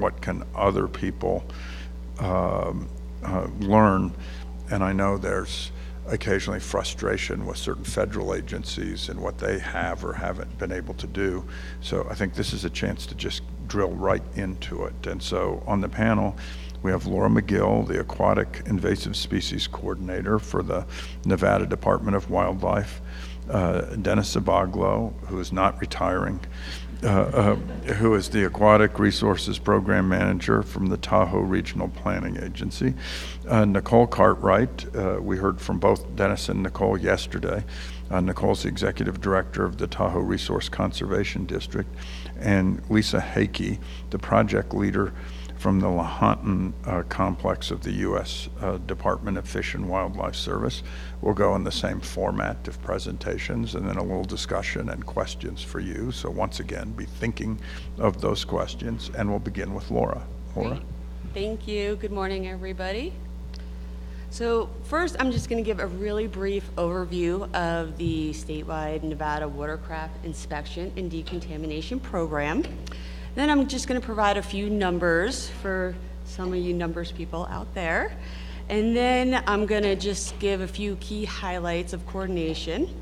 what can other people learn. And I know there's occasionally frustration with certain federal agencies and what they have or haven't been able to do. So I think this is a chance to just drill right into it. And so on the panel, we have Laura Megill, the Aquatic Invasive Species Coordinator for the Nevada Department of Wildlife, Dennis Zabaglo, who is not retiring, who is the Aquatic Resources Program Manager from the Tahoe Regional Planning Agency. Nicole Cartwright, we heard from both Dennis and Nicole yesterday. Nicole's the Executive Director of the Tahoe Resource Conservation District. And Lisa Hakey, the Project Leader from the Lahontan complex of the U.S. Department of Fish and Wildlife Service. We'll go in the same format of presentations and then a little discussion and questions for you. So once again, be thinking of those questions, and we'll begin with Laura. Laura? Great. Thank you. Good morning, everybody. So first, I'm just going to give a really brief overview of the statewide Nevada Watercraft Inspection and Decontamination Program. Then I'm just going to provide a few numbers for some of you numbers people out there. And then I'm going to just give a few key highlights of coordination.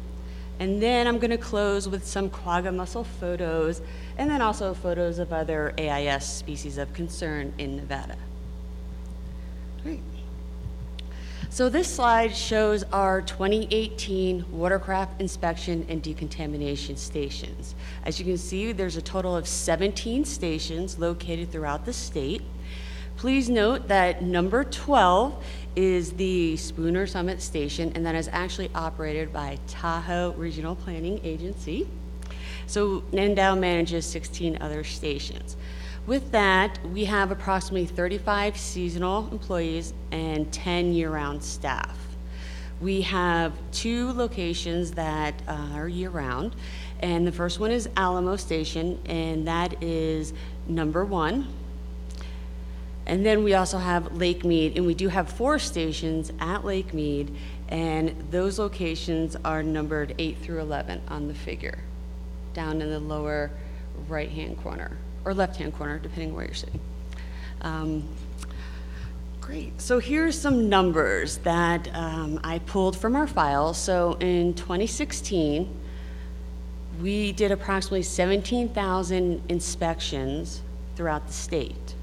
And then I'm going to close with some quagga mussel photos, and then also photos of other AIS species of concern in Nevada. Great. So this slide shows our 2018 watercraft inspection and decontamination stations. As you can see, there's a total of 17 stations located throughout the state. Please note that number 12 is the Spooner Summit Station, and that is actually operated by Tahoe Regional Planning Agency. So NNDOW manages 16 other stations. With that, we have approximately 35 seasonal employees and 10 year-round staff. We have 2 locations that are year-round, and the first one is Alamo Station, and that is number 1. And then we also have Lake Mead, and we do have 4 stations at Lake Mead, and those locations are numbered 8 through 11 on the figure, down in the lower right-hand corner, or left-hand corner, depending where you're sitting. Great. So here's some numbers that I pulled from our file. So in 2016, we did approximately 17,000 inspections throughout the state.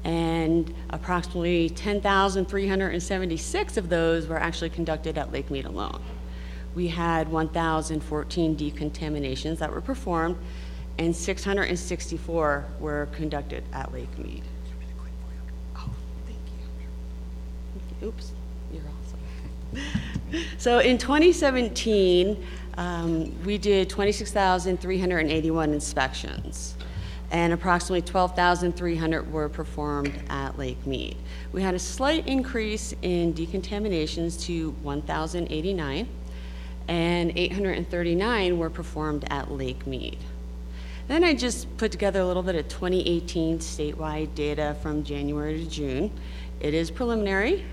And approximately 10,376 of those were actually conducted at Lake Mead alone. We had 1,014 decontaminations that were performed, and 664 were conducted at Lake Mead. Oh, thank you. Oops, you're awesome. So in 2017, we did 26,381 inspections, and approximately 12,300 were performed at Lake Mead. We had a slight increase in decontaminations to 1,089, and 839 were performed at Lake Mead. Then I just put together a little bit of 2018 statewide data from January to June. It is preliminary,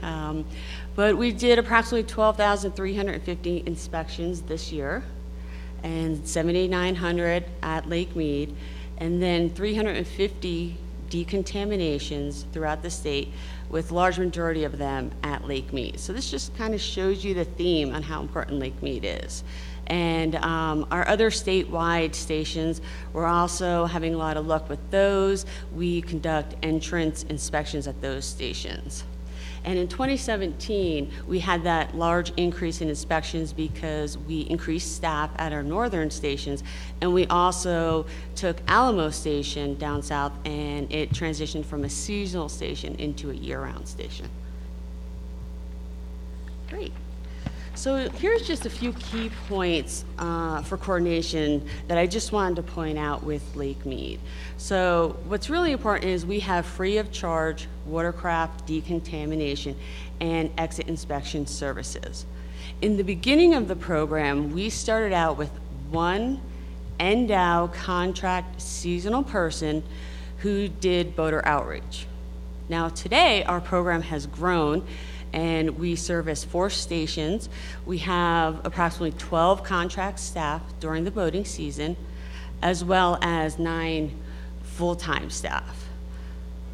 but we did approximately 12,350 inspections this year, and 7,900 at Lake Mead, and then 350 decontaminations throughout the state, with large majority of them at Lake Mead. So this just kind of shows you the theme on how important Lake Mead is. And our other statewide stations, we're also having a lot of luck with those. We conduct entrance inspections at those stations. And in 2017, we had that large increase in inspections because we increased staff at our northern stations, and we also took Alamo Station down south, and it transitioned from a seasonal station into a year-round station. Great. So here's just a few key points for coordination that I just wanted to point out with Lake Mead. So what's really important is we have free of charge watercraft decontamination and exit inspection services. In the beginning of the program, we started out with one NDOW contract seasonal person who did boater outreach. Now today, our program has grown, and we service 4 stations. We have approximately 12 contract staff during the boating season, as well as 9 full-time staff.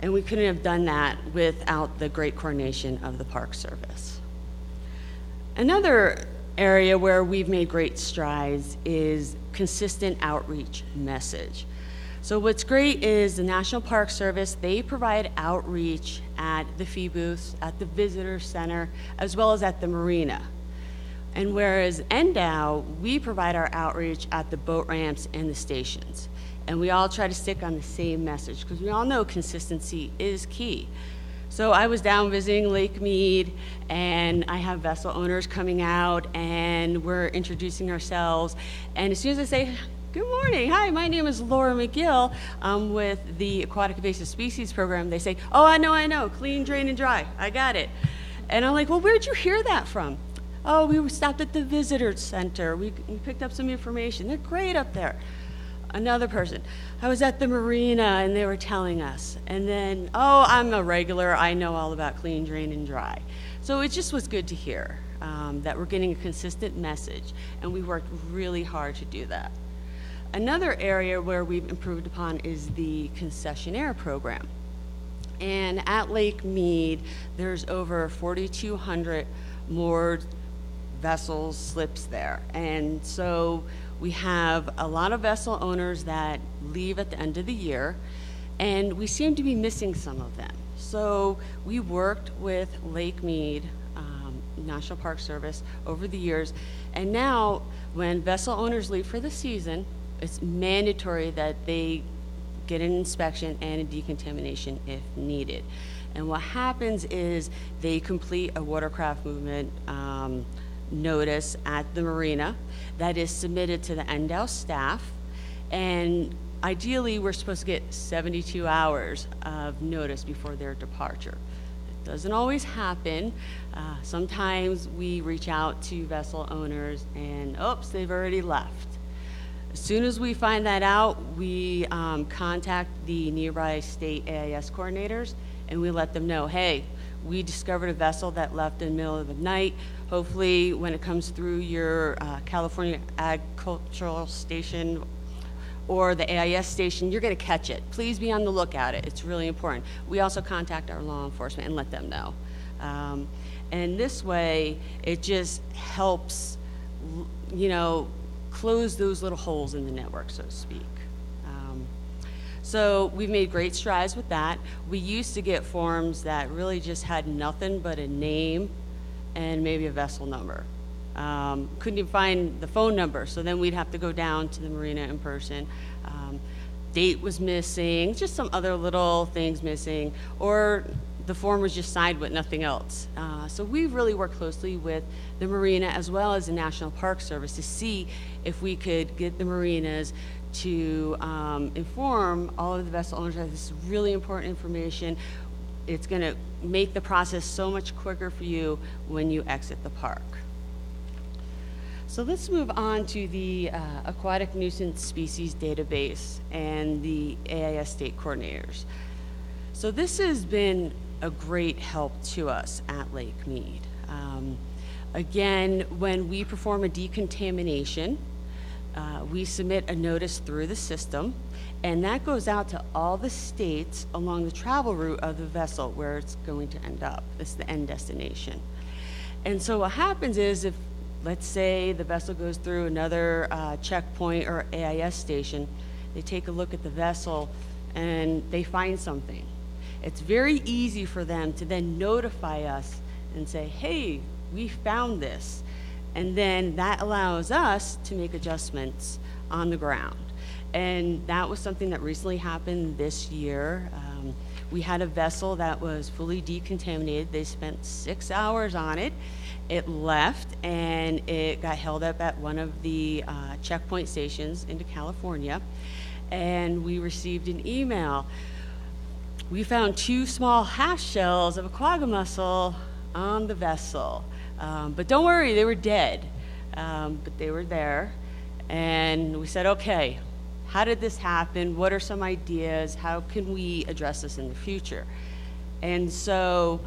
And we couldn't have done that without the great coordination of the Park Service. Another area where we've made great strides is consistent outreach message. So what's great is the National Park Service, they provide outreach at the fee booths, at the visitor center, as well as at the marina. And whereas NDOW, we provide our outreach at the boat ramps and the stations. And we all try to stick on the same message because we all know consistency is key. So I was down visiting Lake Mead, and I have vessel owners coming out, and we're introducing ourselves. And as soon as I say, good morning, hi, my name is Laura Megill. I'm with the Aquatic Invasive Species Program. They say, oh, I know, clean, drain, and dry. I got it. And I'm like, well, where'd you hear that from? Oh, we stopped at the visitor center. We picked up some information. They're great up there. Another person, I was at the marina and they were telling us. And then, oh, I'm a regular. I know all about clean, drain, and dry. So it just was good to hear that we're getting a consistent message, and we worked really hard to do that. Another area where we've improved upon is the concessionaire program. And at Lake Mead, there's over 4,200 moored vessels, slips there. And so we have a lot of vessel owners that leave at the end of the year, and we seem to be missing some of them. So we worked with Lake Mead, National Park Service over the years, and now when vessel owners leave for the season, it's mandatory that they get an inspection and a decontamination if needed. And what happens is they complete a watercraft movement notice at the marina that is submitted to the NDOW staff, and ideally we're supposed to get 72 hours of notice before their departure. It doesn't always happen. Sometimes we reach out to vessel owners and oops, they've already left. As soon as we find that out, we contact the nearby state AIS coordinators, and we let them know, hey, we discovered a vessel that left in the middle of the night. Hopefully, when it comes through your California Agricultural Station or the AIS station, you're going to catch it. Please be on the lookout. It's really important. We also contact our law enforcement and let them know. And this way, it just helps, close those little holes in the network, so to speak. So we've made great strides with that. We used to get forms that really just had nothing but a name and maybe a vessel number. Couldn't even find the phone number, so then we'd have to go down to the marina in person. Date was missing, just some other little things missing, or the form was just signed with nothing else. So we really worked closely with the marina as well as the National Park Service to see if we could get the marinas to inform all of the vessel owners that this is really important information. It's going to make the process so much quicker for you when you exit the park. So let's move on to the Aquatic Nuisance Species Database and the AIS state coordinators. So this has been a great help to us at Lake Mead. Again, when we perform a decontamination, we submit a notice through the system, and that goes out to all the states along the travel route of the vessel where it's going to end up. It's the end destination. And so what happens is if, let's say, the vessel goes through another checkpoint or AIS station, they take a look at the vessel and they find something. It's very easy for them to then notify us and say, hey, we found this. And then that allows us to make adjustments on the ground. And that was something that recently happened this year. We had a vessel that was fully decontaminated. They spent 6 hours on it. It left and it got held up at one of the checkpoint stations into California. And we received an email. We found 2 small half shells of a quagga mussel on the vessel. But don't worry, they were dead, but they were there. And we said, okay, how did this happen? What are some ideas? How can we address this in the future? And so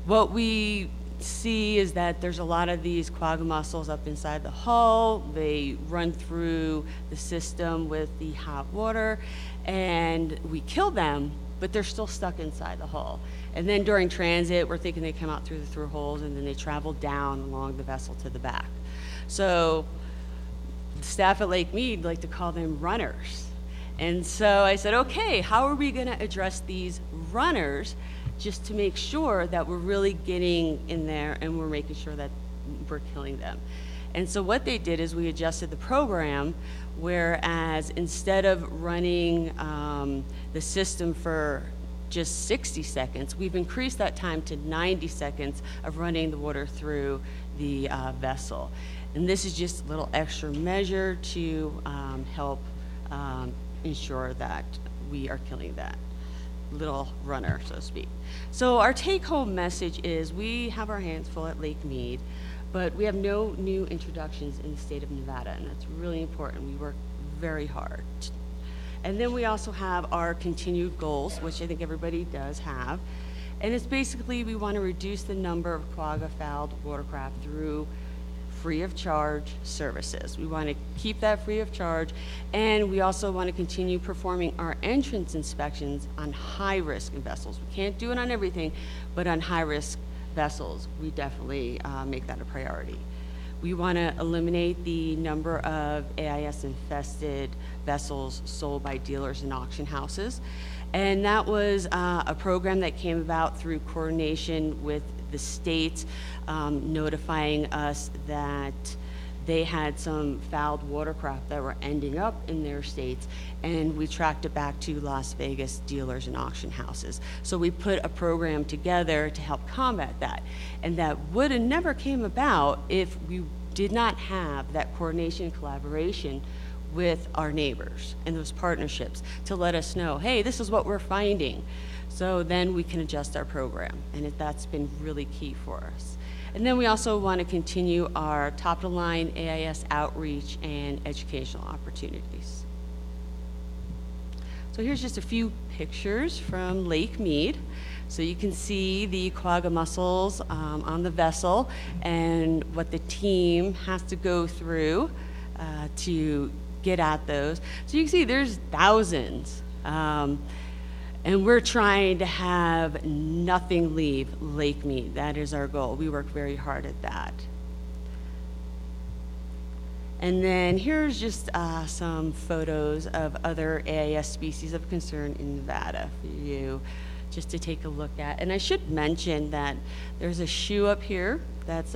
what we see is that there's a lot of these quagga mussels up inside the hull. They run through the system with the hot water, and we kill them, but they're still stuck inside the hull. And then during transit, we're thinking they come out through the through holes, and then they travel down along the vessel to the back. So staff at Lake Mead like to call them runners. And so I said, okay, how are we going to address these runners just to make sure that we're really getting in there and we're making sure that we're killing them? And so what they did is we adjusted the program, whereas instead of running the system for just 60 seconds, we've increased that time to 90 seconds of running the water through the vessel. And this is just a little extra measure to help ensure that we are killing that little runner, so to speak. So our take-home message is we have our hands full at Lake Mead, but we have no new introductions in the state of Nevada, and that's really important. We work very hard. And then we also have our continued goals, which I think everybody does have. And it's basically we want to reduce the number of quagga-fouled watercraft through free of charge services. We want to keep that free of charge, and we also want to continue performing our entrance inspections on high-risk vessels. We can't do it on everything, but on high-risk vessels, we definitely make that a priority. We want to eliminate the number of AIS-infested vessels sold by dealers and auction houses. And that was a program that came about through coordination with the states, notifying us that they had some fouled watercraft that were ending up in their states, and we tracked it back to Las Vegas dealers and auction houses. So we put a program together to help combat that, and that would have never came about if we did not have that coordination and collaboration with our neighbors and those partnerships to let us know, hey, this is what we're finding. So then we can adjust our program, and that's been really key for us. And then we also want to continue our top-of-the-line AIS outreach and educational opportunities. So here's just a few pictures from Lake Mead. So you can see the quagga mussels on the vessel and what the team has to go through to get at those. So you can see there's thousands. And we're trying to have nothing leave Lake Mead. That is our goal. We work very hard at that. And then here's just some photos of other AIS species of concern in Nevada for you just to take a look at. And I should mention that there's a shoe up here that's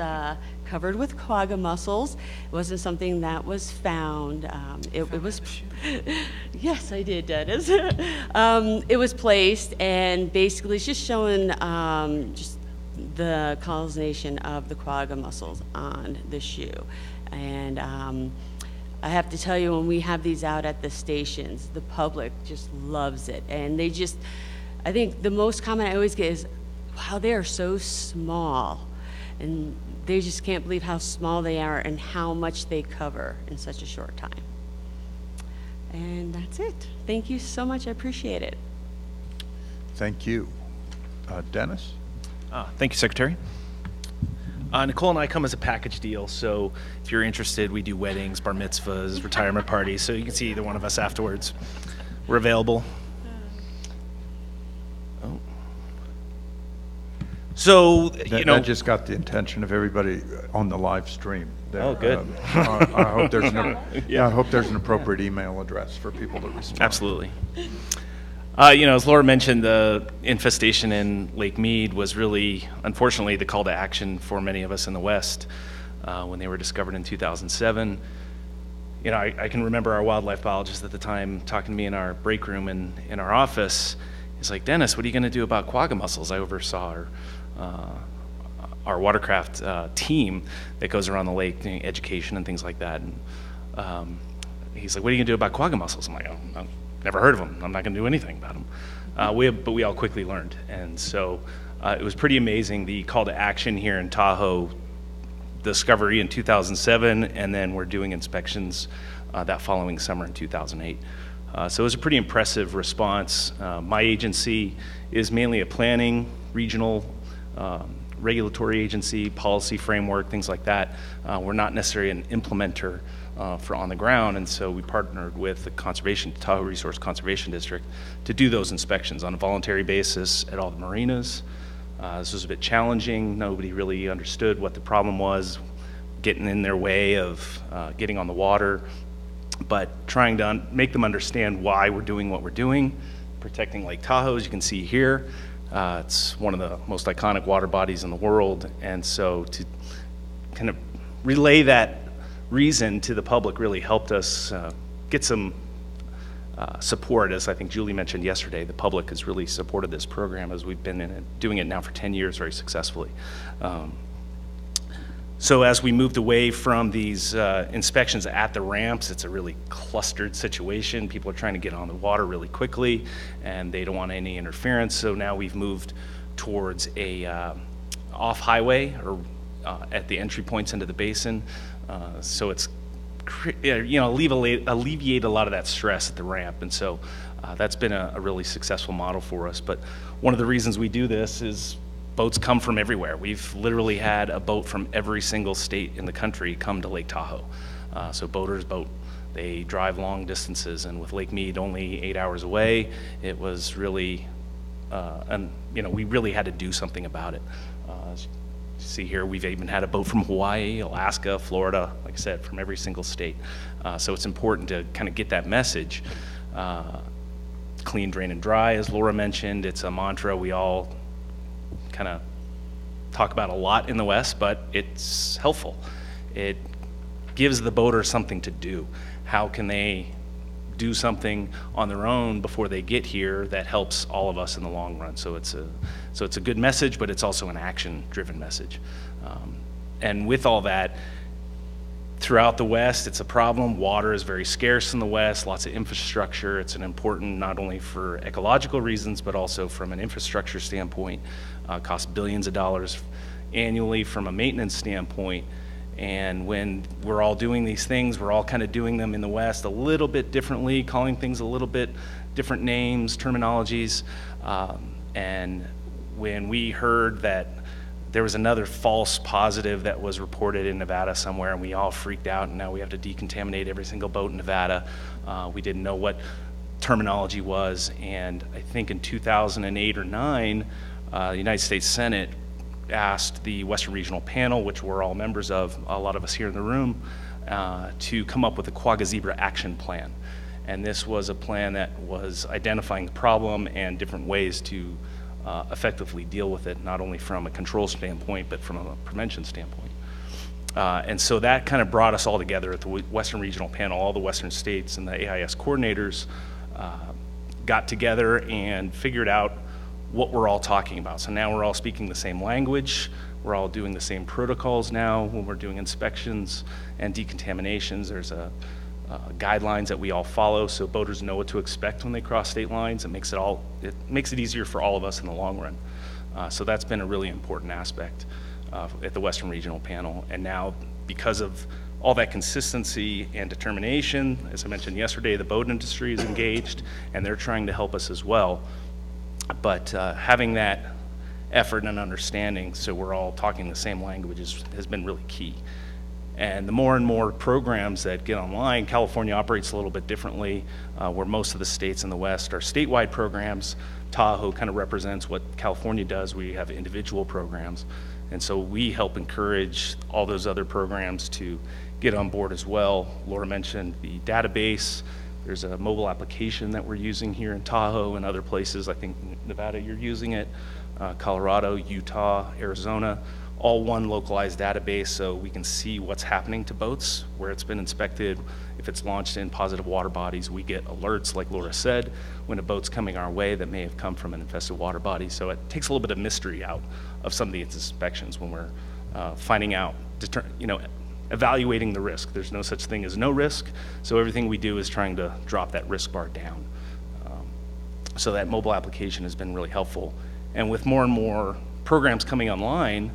covered with quagga mussels. It wasn't something that was found. It was, yes, I did, Dennis. It was placed, and basically it's just showing just the colonization of the quagga mussels on the shoe. And I have to tell you, when we have these out at the stations, the public just loves it. And they just, I think the most comment I always get is, wow, they are so small. And they just can't believe how small they are and how much they cover in such a short time. And that's it. Thank you so much. I appreciate it. Thank you. Dennis? Thank you, Secretary. Nicole and I come as a package deal, so if you're interested, we do weddings, bar mitzvahs, retirement parties, so you can see either one of us afterwards. We're available. Oh. So, you know, That just got the attention of everybody on the live stream. There. Oh, good. I hope there's I hope there's an appropriate email address for people to respond. Absolutely. You know, as Laura mentioned, the infestation in Lake Mead was really, unfortunately, the call to action for many of us in the West when they were discovered in 2007. You know, I can remember our wildlife biologist at the time talking to me in our break room in our office. He's like, Dennis, what are you going to do about quagga mussels? I oversaw our watercraft team that goes around the lake doing education and things like that. And he's like, what are you going to do about quagga mussels? I'm like, oh, never heard of them. I'm not going to do anything about them. But we all quickly learned. And so it was pretty amazing, the call to action here in Tahoe, discovery in 2007, and then we're doing inspections that following summer in 2008. So it was a pretty impressive response. My agency is mainly a planning, regional, regulatory agency, policy framework, things like that. We're not necessarily an implementer for on the ground, and so we partnered with the Tahoe Resource Conservation District to do those inspections on a voluntary basis at all the marinas. This was a bit challenging. Nobody really understood what the problem was, getting in their way of getting on the water, but trying to make them understand why we're doing what we're doing, protecting Lake Tahoe, as you can see here. It's one of the most iconic water bodies in the world, and so to kind of relay that reason to the public really helped us get some support. As I think Julie mentioned yesterday, the public has really supported this program as we've been in it, doing it now for 10 years very successfully. So as we moved away from these inspections at the ramps, it's a really clustered situation. People are trying to get on the water really quickly, and they don't want any interference. So now we've moved towards a off-highway or at the entry points into the basin. So it's alleviate a lot of that stress at the ramp, and so that's been a really successful model for us. But one of the reasons we do this is boats come from everywhere. We've literally had a boat from every single state in the country come to Lake Tahoe. So boaters boat. They drive long distances, and with Lake Mead only 8 hours away, it was really, we really had to do something about it. As you see here, we've even had a boat from Hawaii, Alaska, Florida, like I said, from every single state. So it's important to kind of get that message. Clean, drain, and dry, as Laura mentioned, it's a mantra we all kind of talk about a lot in the West, but it's helpful. It gives the boater something to do. How can they do something on their own before they get here that helps all of us in the long run? So it's a good message, but it's also an action-driven message. And with all that, throughout the West, it's a problem. Water is very scarce in the West, lots of infrastructure. It's an important, not only for ecological reasons, but also from an infrastructure standpoint. Costs billions of dollars annually from a maintenance standpoint. And when we're all doing these things, we're all kind of doing them in the West a little bit differently, calling things a little bit different names, terminologies. And when we heard that there was another false positive that was reported in Nevada somewhere, and we all freaked out, and now we have to decontaminate every single boat in Nevada. We didn't know what terminology was, and I think in 2008 or 9, the United States Senate asked the Western Regional Panel, which we're all members of, a lot of us here in the room, to come up with a Quagga Zebra action plan. And this was a plan that was identifying the problem and different ways to effectively deal with it, not only from a control standpoint, but from a prevention standpoint. And so that kind of brought us all together at the Western Regional Panel. All the Western states and the AIS coordinators got together and figured out what we're all talking about. So now we're all speaking the same language. We're all doing the same protocols now when we're doing inspections and decontaminations. There's guidelines that we all follow, so boaters know what to expect when they cross state lines. It makes it easier for all of us in the long run. So that's been a really important aspect at the Western Regional Panel. And now, because of all that consistency and determination, as I mentioned yesterday, the boat industry is engaged, and they're trying to help us as well. But having that effort and understanding, so we're all talking the same language, has been really key. And the more and more programs that get online, California operates a little bit differently, where most of the states in the West are statewide programs. Tahoe kind of represents what California does. We have individual programs. And so we help encourage all those other programs to get on board as well. Laura mentioned the database. There's a mobile application that we're using here in Tahoe and other places. I think Nevada, you're using it, Colorado, Utah, Arizona, all one localized database, so we can see what's happening to boats, where it's been inspected. If it's launched in positive water bodies, we get alerts, like Laura said, when a boat's coming our way that may have come from an infested water body. So it takes a little bit of mystery out of some of the inspections when we're finding out, evaluating the risk. There's no such thing as no risk, so everything we do is trying to drop that risk bar down. So that mobile application has been really helpful. And with more and more programs coming online,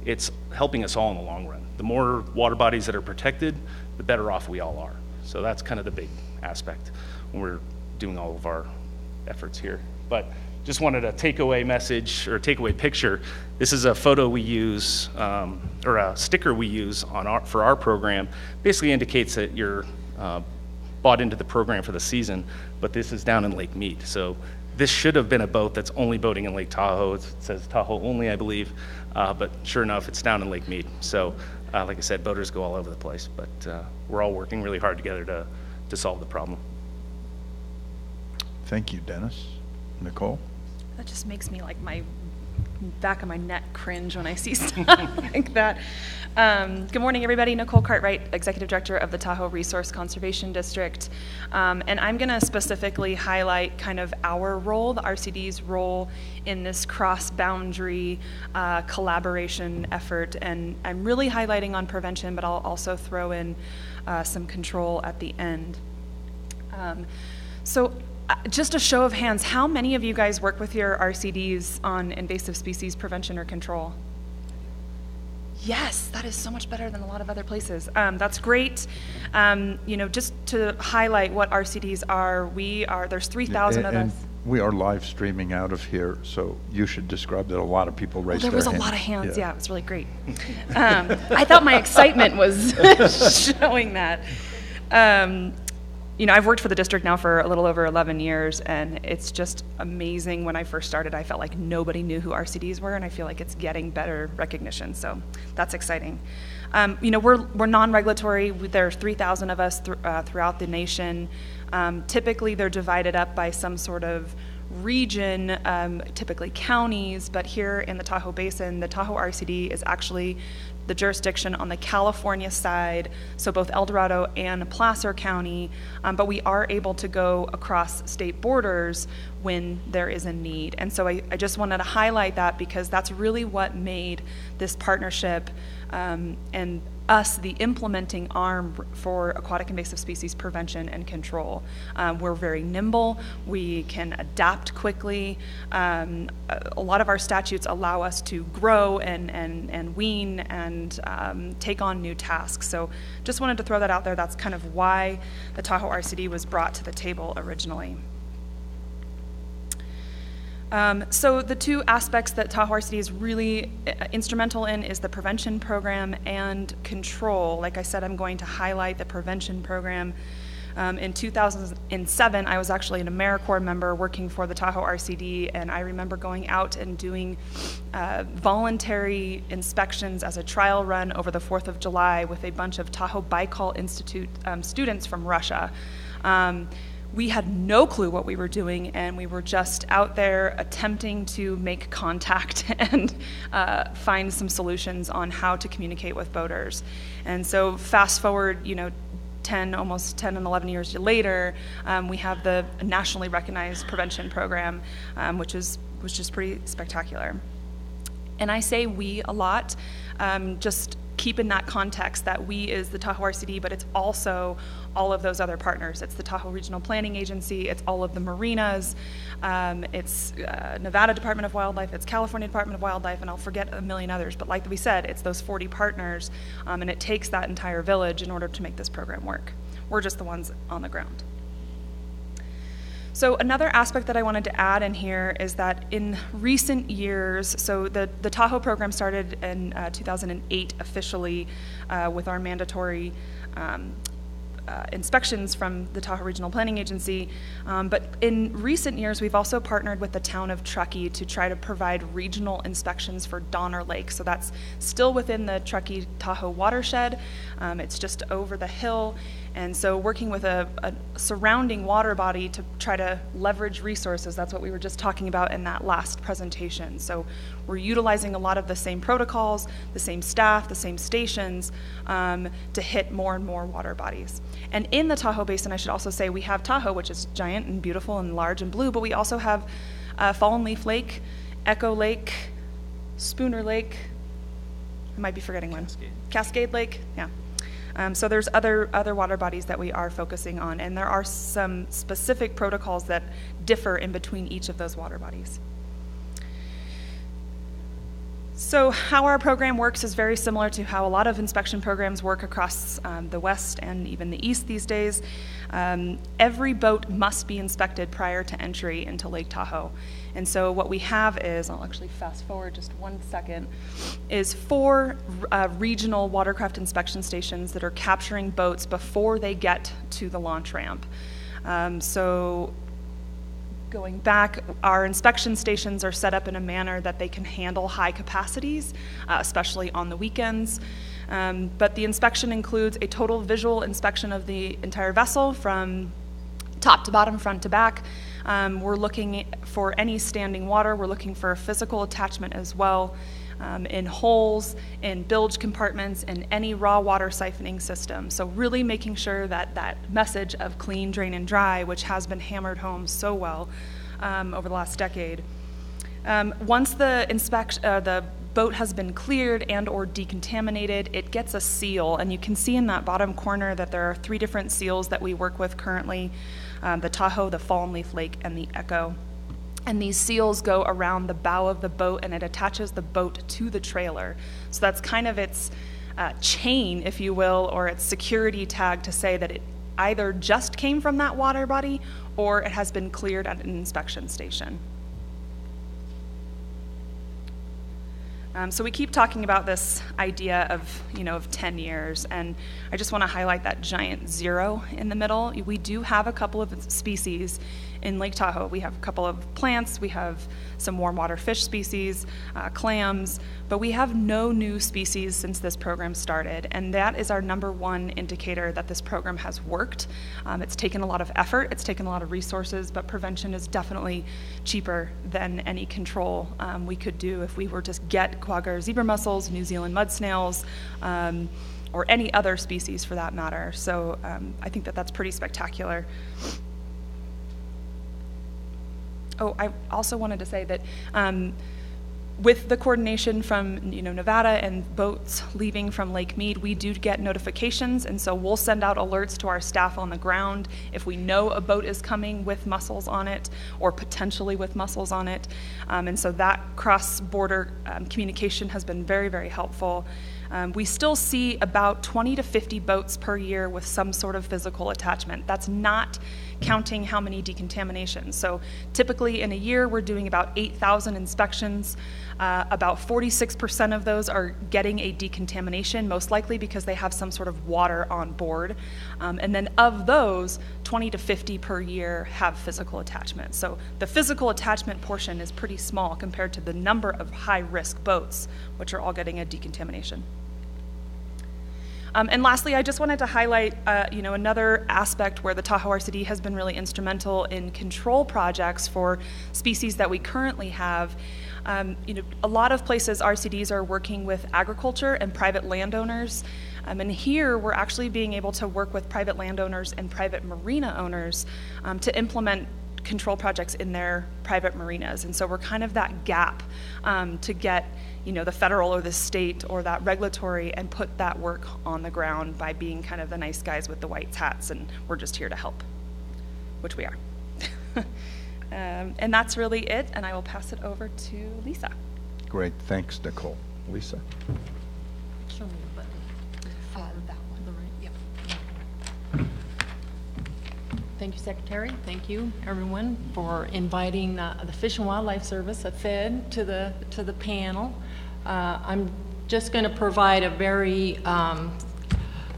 it's helping us all in the long run. The more water bodies that are protected, the better off we all are. So that's kind of the big aspect when we're doing all of our efforts here. But just wanted a takeaway message or takeaway picture. This is a photo we use, or a sticker we use for our program. Basically indicates that you're bought into the program for the season, but this is down in Lake Mead. So this should have been a boat that's only boating in Lake Tahoe. It says Tahoe only, I believe, but sure enough, it's down in Lake Mead. So like I said, boaters go all over the place, but we're all working really hard together to solve the problem. Thank you, Dennis. Nicole? That just makes me like my back of my neck cringe when I see stuff like that. Good morning, everybody. Nicole Cartwright, Executive Director of the Tahoe Resource Conservation District. And I'm going to specifically highlight kind of our role, the RCD's role in this cross-boundary collaboration effort. And I'm really highlighting on prevention, but I'll also throw in some control at the end. Just a show of hands, how many of you guys work with your RCDs on invasive species prevention or control? Yes, that is so much better than a lot of other places. That's great. Just to highlight what RCDs are, there's 3,000 of us. We are live streaming out of here, so you should describe that. A lot of people raised their hands. There was a lot of hands, yeah, it was really great. I thought my excitement was showing that. I've worked for the district now for a little over 11 years, and it's just amazing. When I first started, I felt like nobody knew who RCDs were, and I feel like it's getting better recognition, so that's exciting. We're non-regulatory. There are 3,000 of us throughout the nation. Typically, they're divided up by some sort of region, typically counties, but here in the Tahoe Basin, the Tahoe RCD is actually the jurisdiction on the California side, so both El Dorado and Placer County, but we are able to go across state borders when there is a need. And so I just wanted to highlight that because that's really what made this partnership and us the implementing arm for aquatic invasive species prevention and control. We're very nimble, we can adapt quickly. A lot of our statutes allow us to grow and wean and take on new tasks. So just wanted to throw that out there. That's kind of why the Tahoe RCD was brought to the table originally. So the two aspects that Tahoe RCD is really instrumental in is the prevention program and control. Like I said, I'm going to highlight the prevention program. In 2007, I was actually an AmeriCorps member working for the Tahoe RCD, and I remember going out and doing voluntary inspections as a trial run over the 4th of July with a bunch of Tahoe Baikal Institute students from Russia. We had no clue what we were doing, and we were just out there attempting to make contact and find some solutions on how to communicate with boaters. And so fast forward, almost 10 and 11 years later, we have the nationally recognized prevention program, which was just pretty spectacular. And I say we a lot, just keep in that context that we is the Tahoe RCD, but it's also all of those other partners. It's the Tahoe Regional Planning Agency, it's all of the marinas, it's Nevada Department of Wildlife, it's California Department of Wildlife, and I'll forget a million others, but like we said, it's those 40 partners, and it takes that entire village in order to make this program work. We're just the ones on the ground. So another aspect that I wanted to add in here is that in recent years, so the Tahoe program started in 2008 officially with our mandatory inspections from the Tahoe Regional Planning Agency, but in recent years we've also partnered with the town of Truckee to try to provide regional inspections for Donner Lake. So that's still within the Truckee-Tahoe watershed, it's just over the hill, and so working with a surrounding water body to try to leverage resources, that's what we were just talking about in that last presentation. So we're utilizing a lot of the same protocols, the same staff, the same stations to hit more and more water bodies. And in the Tahoe Basin, I should also say, we have Tahoe, which is giant and beautiful and large and blue, but we also have Fallen Leaf Lake, Echo Lake, Spooner Lake, I might be forgetting one. Cascade Lake, yeah. So there's other water bodies that we are focusing on, and there are some specific protocols that differ in between each of those water bodies. So how our program works is very similar to how a lot of inspection programs work across the West and even the East these days. Every boat must be inspected prior to entry into Lake Tahoe. And so what we have is, I'll actually fast forward just 1 second, is 4 regional watercraft inspection stations that are capturing boats before they get to the launch ramp. So going back, our inspection stations are set up in a manner that they can handle high capacities, especially on the weekends. But the inspection includes a total visual inspection of the entire vessel from top to bottom, front to back. We're looking for any standing water. We're looking for a physical attachment as well, in holes, in bilge compartments, and any raw water siphoning system. So really making sure that that message of clean, drain, and dry, which has been hammered home so well over the last decade. Once the boat has been cleared and or decontaminated, it gets a seal, and you can see in that bottom corner that there are 3 different seals that we work with currently, the Tahoe, the Fallen Leaf Lake, and the Echo. And these seals go around the bow of the boat, and it attaches the boat to the trailer. So that's kind of its chain, if you will, or its security tag to say that it either just came from that water body or it has been cleared at an inspection station. So we keep talking about this idea of 10 years, and I just want to highlight that giant 0 in the middle. We do have a couple of species in Lake Tahoe. We have a couple of plants, we have some warm water fish species, clams, but we have no new species since this program started, and that is our #1 indicator that this program has worked. It's taken a lot of effort, it's taken a lot of resources, but prevention is definitely cheaper than any control we could do if we were to get quagga zebra mussels, New Zealand mud snails, or any other species for that matter. So I think that that's pretty spectacular. Oh, I also wanted to say that with the coordination from Nevada and boats leaving from Lake Mead, we do get notifications, and so we'll send out alerts to our staff on the ground if we know a boat is coming with mussels on it or potentially with mussels on it. And so that cross-border communication has been very, very helpful. We still see about 20 to 50 boats per year with some sort of physical attachment. That's not counting how many decontaminations. So typically in a year, we're doing about 8,000 inspections. About 46% of those are getting a decontamination, most likely because they have some sort of water on board. And then of those, 20 to 50 per year have physical attachment. So the physical attachment portion is pretty small compared to the number of high-risk boats, which are all getting a decontamination. And lastly, I just wanted to highlight, another aspect where the Tahoe RCD has been really instrumental in control projects for species that we currently have. A lot of places RCDs are working with agriculture and private landowners. And here we're actually being able to work with private landowners and private marina owners to implement control projects in their private marinas. And so we're kind of that gap to get the federal or the state or that regulatory and put that work on the ground by being kind of the nice guys with the white hats, and we're just here to help, which we are. And that's really it, and I will pass it over to Lisa. Great, thanks, Nicole. Lisa? Show me the button. That one. The right. Yep. Thank you, Secretary. Thank you, everyone, for inviting the Fish and Wildlife Service, FED, to the panel. I'm just going to provide a very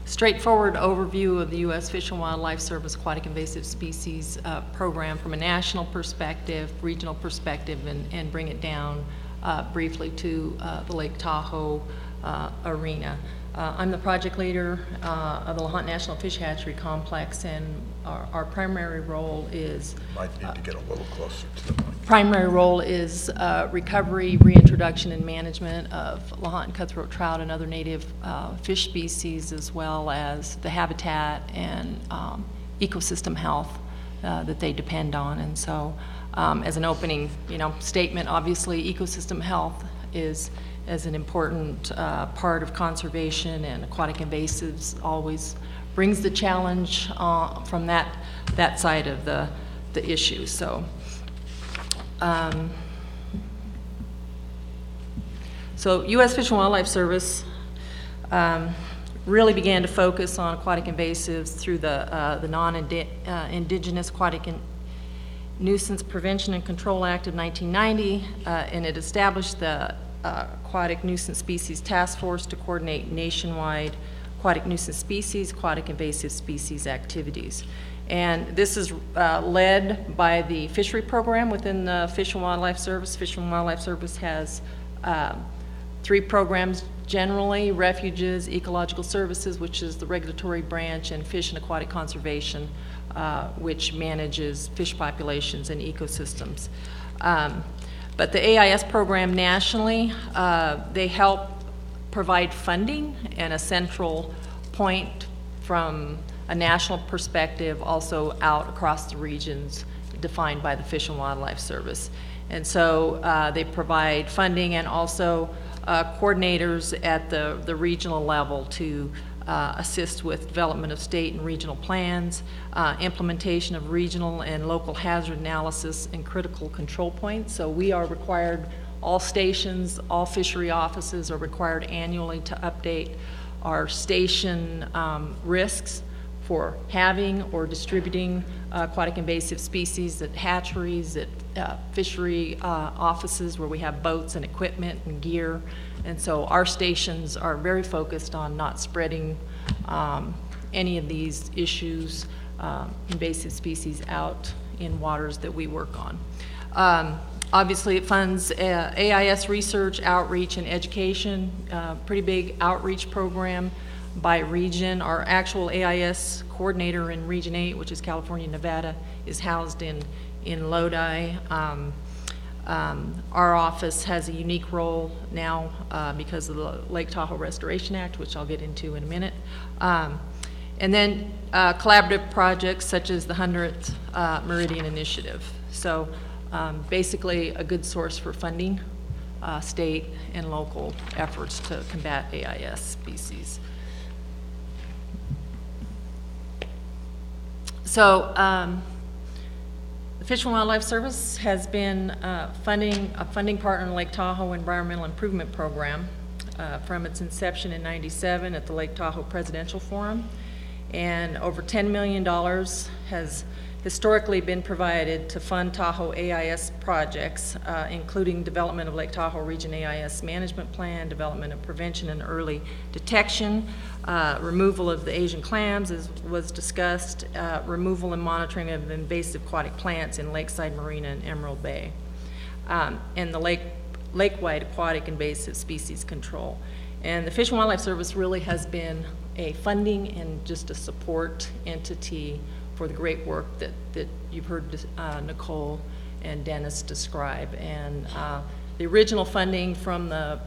straightforward overview of the U.S. Fish and Wildlife Service Aquatic Invasive Species Program from a national perspective, regional perspective, and bring it down briefly to the Lake Tahoe arena. I'm the project leader of the LaHunt National Fish Hatchery Complex, and our primary role is... Might need to get a little closer to the mic. Primary role is recovery, reintroduction, and management of LaHunt and cutthroat trout and other native fish species, as well as the habitat and ecosystem health that they depend on. And so, as an opening, statement, obviously, ecosystem health is an important part of conservation, and aquatic invasives always brings the challenge from that side of the issue. So U.S. Fish and Wildlife Service really began to focus on aquatic invasives through the Non-Indigenous Aquatic Nuisance Prevention and Control Act of 1990, and it established the Aquatic Nuisance Species Task Force to coordinate nationwide aquatic nuisance species, aquatic invasive species activities. And this is led by the fishery program within the Fish and Wildlife Service. Fish and Wildlife Service has 3 programs generally: refuges, ecological services, which is the regulatory branch, and fish and aquatic conservation, which manages fish populations and ecosystems. But the AIS program nationally, they help provide funding and a central point from a national perspective, also out across the regions defined by the Fish and Wildlife Service. And so they provide funding and also coordinators at the regional level to assist with development of state and regional plans, implementation of regional and local hazard analysis and critical control points. So we are required, all stations, all fishery offices are required annually to update our station risks for having or distributing aquatic invasive species at hatcheries, at fishery offices where we have boats and equipment and gear. And so our stations are very focused on not spreading any of these issues, invasive species, out in waters that we work on. Obviously, it funds AIS research, outreach, and education, pretty big outreach program by region. Our actual AIS coordinator in Region 8, which is California, Nevada, is housed in Lodi. Our office has a unique role now because of the Lake Tahoe Restoration Act, which I'll get into in a minute. And then collaborative projects such as the 100th Meridian Initiative. So basically a good source for funding state and local efforts to combat AIS species. So the Fish and Wildlife Service has been a funding partner in the Lake Tahoe Environmental Improvement Program from its inception in '97 at the Lake Tahoe Presidential Forum. And over $10 million has historically been provided to fund Tahoe AIS projects, including development of Lake Tahoe Region AIS Management Plan, development of prevention and early detection, removal of the Asian clams, as was discussed, removal and monitoring of invasive aquatic plants in Lakeside Marina and Emerald Bay, and the lake-wide aquatic invasive species control. And the Fish and Wildlife Service really has been a funding and just a support entity for the great work that you've heard Nicole and Dennis describe. And the original funding from the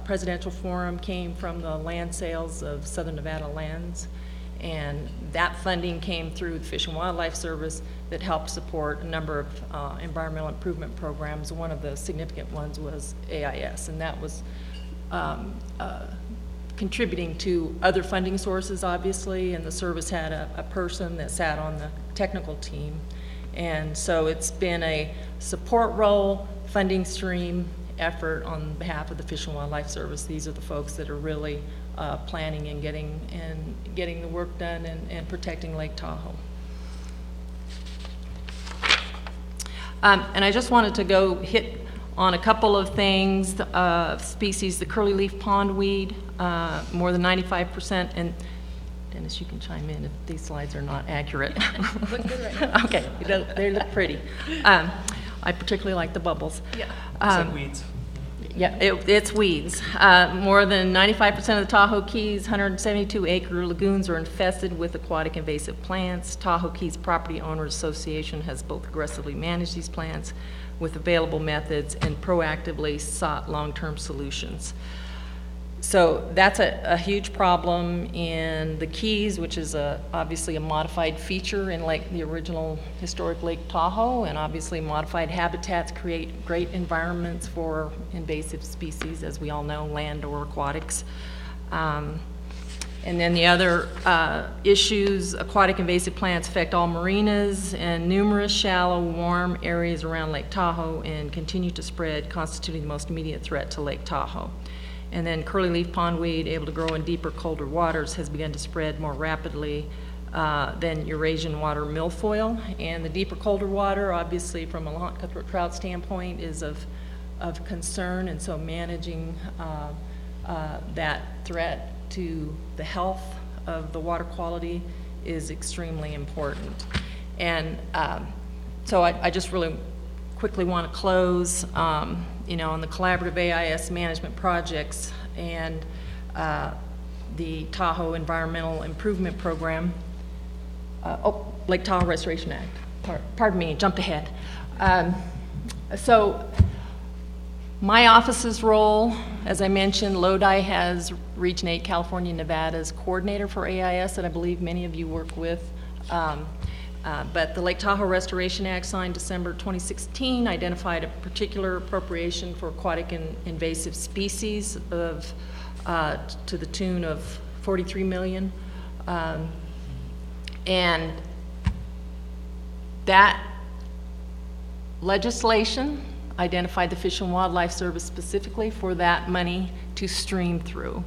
Presidential Forum came from the land sales of Southern Nevada lands. And that funding came through the Fish and Wildlife Service that helped support a number of environmental improvement programs. One of the significant ones was AIS, and that was contributing to other funding sources, obviously, and the service had a person that sat on the technical team. And so it's been a support role, funding stream effort on behalf of the Fish and Wildlife Service. These are the folks that are really planning and getting the work done and protecting Lake Tahoe. And I just wanted to go hit on a couple of things. Species, the curly leaf pondweed, more than 95%, and Dennis, you can chime in if these slides are not accurate. Look good right now. Okay, they look pretty. I particularly like the bubbles. Yeah. Weeds. Yeah, it's weeds. More than 95% of the Tahoe Keys 172-acre lagoons are infested with aquatic invasive plants. Tahoe Keys Property Owners Association has both aggressively managed these plants with available methods and proactively sought long-term solutions. So that's a huge problem in the Keys, which is obviously a modified feature in the original historic Lake Tahoe, and obviously modified habitats create great environments for invasive species, as we all know, land or aquatics. And then the other issues, aquatic invasive plants affect all marinas and numerous shallow, warm areas around Lake Tahoe and continue to spread, constituting the most immediate threat to Lake Tahoe. And then curly-leaf pondweed, able to grow in deeper, colder waters, has begun to spread more rapidly than Eurasian water milfoil. And the deeper, colder water, obviously from a lahont cutthroat trout standpoint, is of concern, and so managing that threat to the health of the water quality is extremely important. And so I just really quickly want to close, on the collaborative AIS management projects and the Tahoe Environmental Improvement Program. Lake Tahoe Restoration Act. Pardon me, jumped ahead. So my office's role, as I mentioned, Lodi has Region 8 California Nevada's coordinator for AIS that I believe many of you work with. But the Lake Tahoe Restoration Act signed December 2016 identified a particular appropriation for aquatic and invasive species of to the tune of $43 million. And that legislation identified the Fish and Wildlife Service specifically for that money to stream through.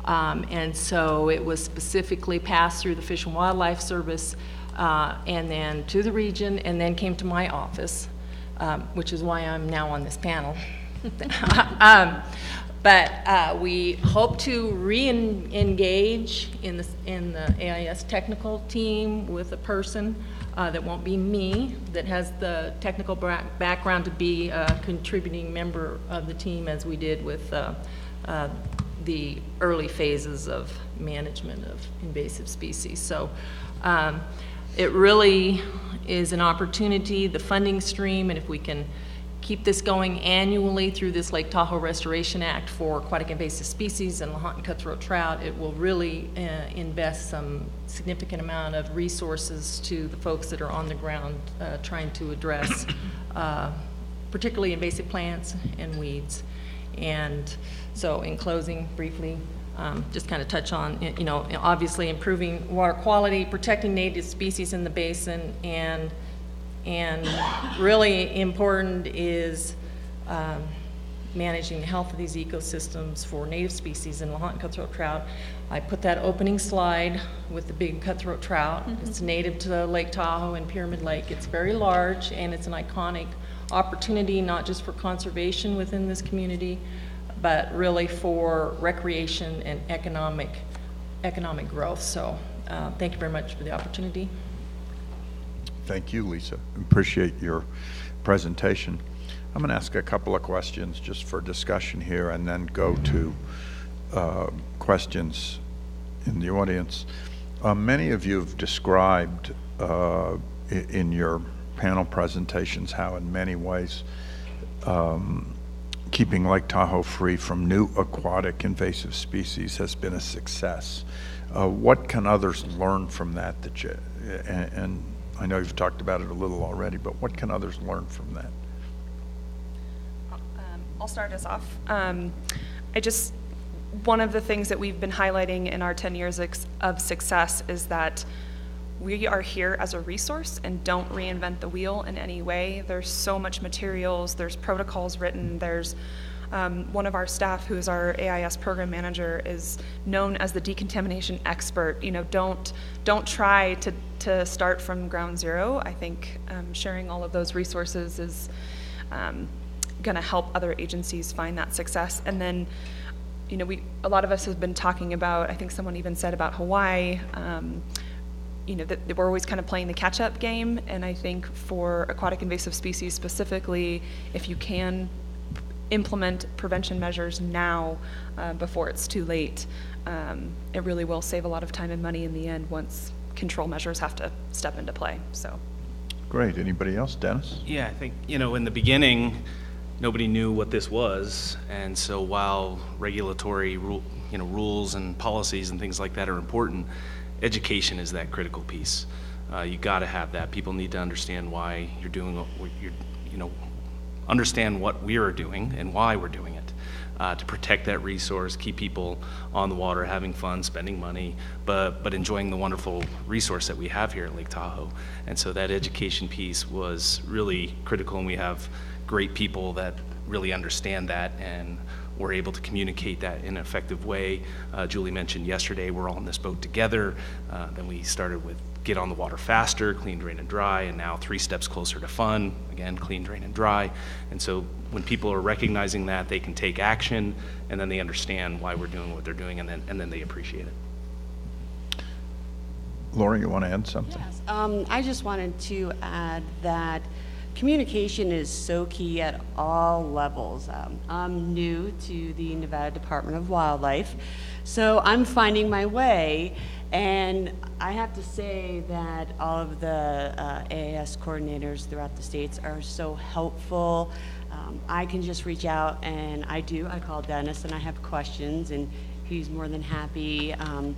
And so it was specifically passed through the Fish and Wildlife Service and then to the region, and then came to my office, which is why I'm now on this panel. But we hope to re-engage in the AIS technical team with a person that won't be me, that has the technical background to be a contributing member of the team, as we did with the early phases of management of invasive species. So it really is an opportunity, the funding stream, and if we can keep this going annually through this Lake Tahoe Restoration Act for aquatic invasive species and lahont and cutthroat trout, it will really invest some significant amount of resources to the folks that are on the ground trying to address particularly invasive plants and weeds. And so in closing, briefly, just kind of touch on, obviously improving water quality, protecting native species in the basin, and really important is managing the health of these ecosystems for native species and lahont and cutthroat trout. I put that opening slide with the big cutthroat trout. Mm-hmm. It's native to Lake Tahoe and Pyramid Lake. It's very large, and it's an iconic opportunity, not just for conservation within this community, but really for recreation and economic growth. So thank you very much for the opportunity. Thank you, Lisa. Appreciate your presentation. I'm going to ask a couple of questions just for discussion here, and then go to questions in the audience. Many of you have described in your panel presentations how in many ways keeping Lake Tahoe free from new aquatic invasive species has been a success. What can others learn from that? And I know you've talked about it a little already, but what can others learn from that? I'll start us off. One of the things that we've been highlighting in our 10 years of success is that we are here as a resource and don't reinvent the wheel in any way. There's so much materials, there's protocols written, there's one of our staff, who is our AIS Program Manager, is known as the decontamination expert. Don't try to start from ground zero. I think sharing all of those resources is going to help other agencies find that success. And then, a lot of us have been talking about, I think someone even said about Hawaii, that we're always kind of playing the catch-up game. And I think for aquatic invasive species specifically, if you can implement prevention measures now before it's too late, it really will save a lot of time and money in the end once control measures have to step into play. So, great. Anybody else? Dennis? Yeah, I think, in the beginning, nobody knew what this was, and so while regulatory rules and policies and things like that are important, education is that critical piece. You got to have that. People need to understand why you're doing what you're, understand what we are doing and why we're doing it. to protect that resource, keep people on the water, having fun, spending money, but enjoying the wonderful resource that we have here at Lake Tahoe. And so that education piece was really critical, and we have great people that really understand that and we're able to communicate that in an effective way. Julie mentioned yesterday we're all in this boat together. Then we started with get on the water faster, clean, drain, and dry, and now 3 steps closer to fun, again, clean, drain, and dry. And so when people are recognizing that, they can take action, and then they understand why we're doing what they're doing, and then they appreciate it. Laura, you want to add something? Yes, I just wanted to add that communication is so key at all levels. I'm new to the Nevada Department of Wildlife, so I'm finding my way, and I have to say that all of the AIS coordinators throughout the states are so helpful. I can just reach out, and I call Dennis, and I have questions, and he's more than happy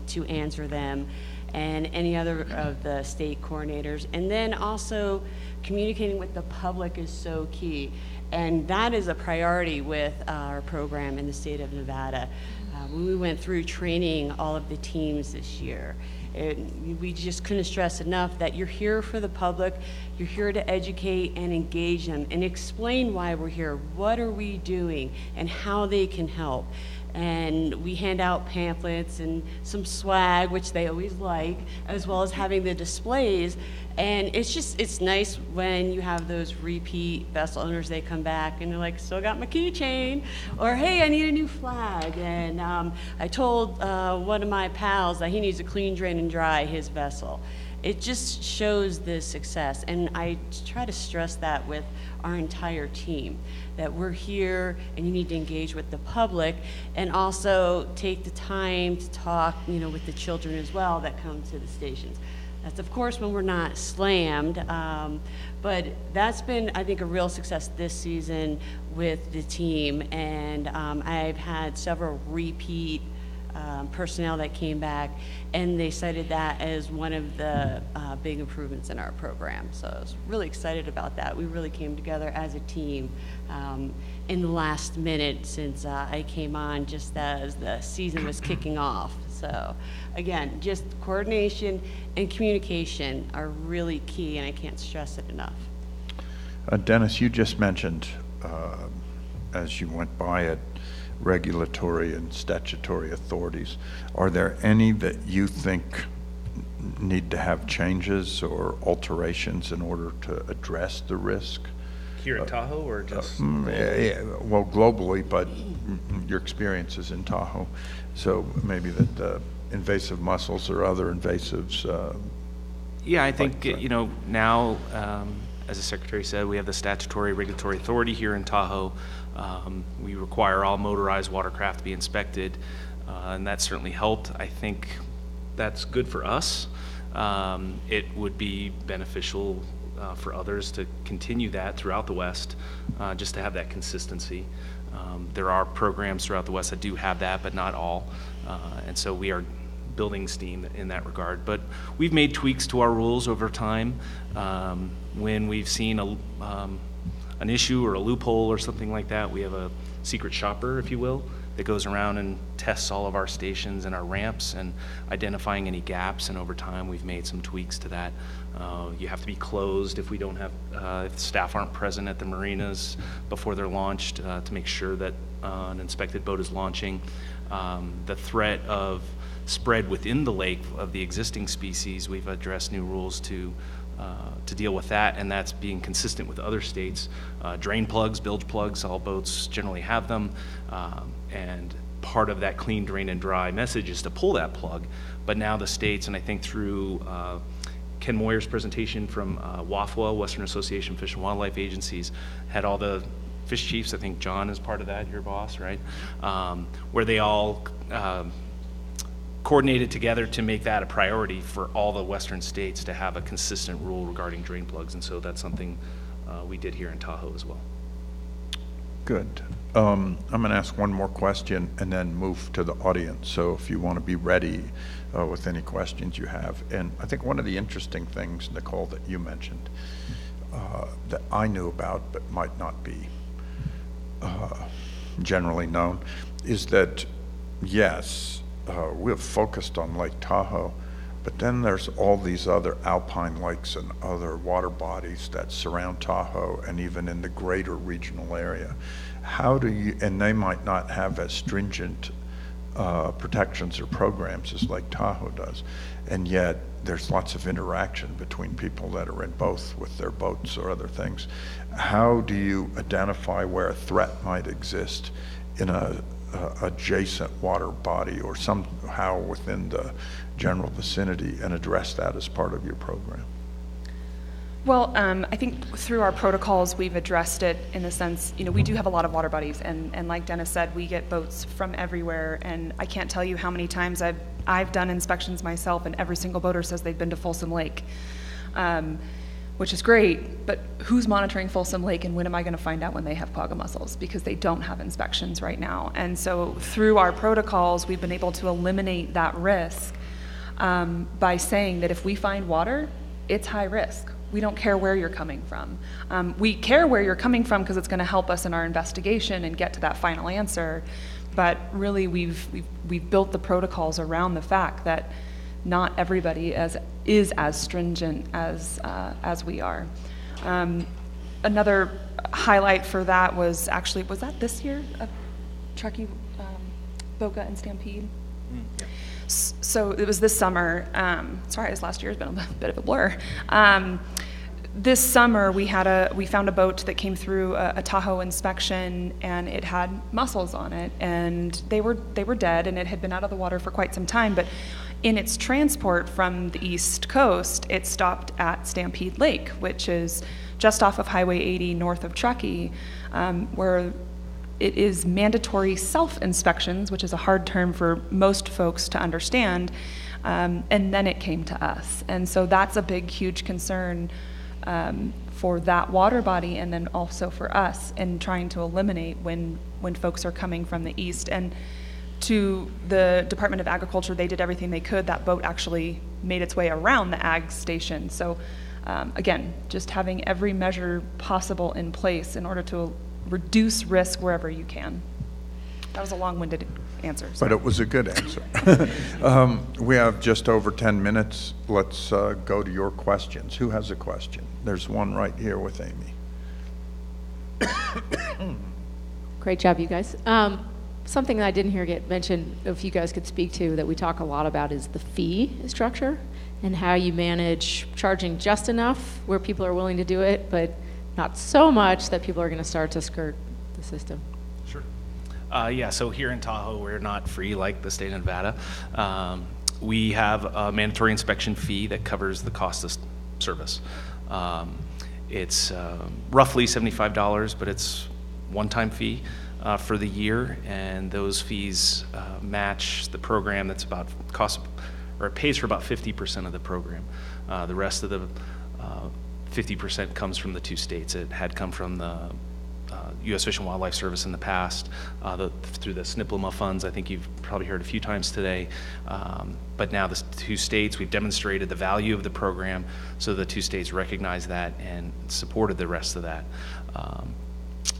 to answer them, and any other of the state coordinators. And then also communicating with the public is so key, and that is a priority with our program in the state of Nevada. When we went through training all of the teams this year, we just couldn't stress enough that you're here for the public, you're here to educate and engage them and explain why we're here, what are we doing, and how they can help. And we hand out pamphlets and some swag, which they always like, as well as having the displays. And it's nice when you have those repeat vessel owners, they come back and they're like, still got my keychain, or hey, I need a new flag. And I told one of my pals that he needs to clean, drain, and dry his vessel. It just shows the success, and I try to stress that with our entire team, that we're here and you need to engage with the public, and also take the time to talk, with the children as well that come to the stations. That's of course when we're not slammed, but that's been, I think, a real success this season with the team, and I've had several repeat personnel that came back, and they cited that as one of the big improvements in our program. So I was really excited about that. We really came together as a team in the last minute since I came on, just as the season was kicking off. So again, just coordination and communication are really key, and I can't stress it enough. Dennis, you just mentioned, as you went by it, regulatory and statutory authorities. Are there any that you think need to have changes or alterations in order to address the risk? Here at Tahoe, or just? Well, globally, but your experiences in Tahoe. So maybe that the invasive mussels or other invasives. Yeah, I think, now, as the Secretary said, we have the statutory regulatory authority here in Tahoe. We require all motorized watercraft to be inspected, and that certainly helped. I think that's good for us. It would be beneficial for others to continue that throughout the West, just to have that consistency. There are programs throughout the West that do have that, but not all, and so we are building steam in that regard. But we've made tweaks to our rules over time. When we've seen an issue or a loophole or something like that, we have a secret shopper, if you will, that goes around and tests all of our stations and our ramps and identifying any gaps, and over time we've made some tweaks to that. You have to be closed if we don't have, if staff aren't present at the marinas before they're launched, to make sure that an inspected boat is launching. The threat of spread within the lake of the existing species, we've addressed new rules to deal with that, and that's being consistent with other states. Drain plugs, bilge plugs, all boats generally have them, and part of that clean, drain, and dry message is to pull that plug. But now the states, and I think through Ken Moyer's presentation from WAFWA, Western Association of Fish and Wildlife Agencies, had all the fish chiefs, I think John is part of that, your boss, right? Where they all coordinated together to make that a priority for all the western states to have a consistent rule regarding drain plugs, and so that's something we did here in Tahoe as well. Good. I'm going to ask one more question and then move to the audience, so if you want to be ready with any questions you have. And I think one of the interesting things, Nicole, that you mentioned that I knew about but might not be generally known, is that, yes, we have focused on Lake Tahoe, but then there's all these other alpine lakes and other water bodies that surround Tahoe and even in the greater regional area. How do you, and they might not have as stringent protections or programs as Lake Tahoe does, and yet there's lots of interaction between people that are in both with their boats or other things. How do you identify where a threat might exist in a adjacent water body or somehow within the general vicinity and address that as part of your program? Well, I think through our protocols, we've addressed it in the sense, we do have a lot of water bodies, and like Dennis said, we get boats from everywhere, and I can't tell you how many times I've done inspections myself, and every single boater says they've been to Folsom Lake, which is great, but who's monitoring Folsom Lake, and when am I going to find out when they have quagga mussels? Because they don't have inspections right now. And so through our protocols, we've been able to eliminate that risk by saying that if we find water, it's high risk. We don't care where you're coming from. We care where you're coming from because it's going to help us in our investigation and get to that final answer. But really, we've built the protocols around the fact that not everybody is as stringent as we are. Another highlight for that was that this year, Truckee, Boca, and Stampede? Yeah. So it was this summer. Sorry, this last year has been a bit of a blur. This summer we found a boat that came through a Tahoe inspection, and it had mussels on it, and they were dead, and it had been out of the water for quite some time. But in its transport from the East Coast, it stopped at Stampede Lake, which is just off of Highway 80 north of Truckee, where it is mandatory self-inspections, which is a hard term for most folks to understand, and then it came to us. And so that's a big, huge concern for that water body, and then also for us in trying to eliminate when folks are coming from the east. And to the Department of Agriculture, they did everything they could. That boat actually made its way around the ag station. So again, just having every measure possible in place in order to reduce risk wherever you can. That was a long-winded answer. So. But it was a good answer. We have just over 10 minutes. Let's go to your questions. Who has a question? There's one right here with Amy. Great job, you guys. Something that I didn't hear get mentioned, if you guys could speak to, that we talk a lot about is the fee structure and how you manage charging just enough where people are willing to do it, but not so much that people are going to start to skirt the system. Sure. Yeah, so here in Tahoe, we're not free like the state of Nevada. We have a mandatory inspection fee that covers the cost of service. It's roughly $75, but it's one-time fee for the year, and those fees match the program. That's about it pays for about 50% of the program. The rest of the 50% comes from the two states. It had come from the U.S. Fish and Wildlife Service in the past, through the SNPLMA funds. I think you've probably heard a few times today. But now the two states, we've demonstrated the value of the program, so the two states recognize that and supported the rest of that.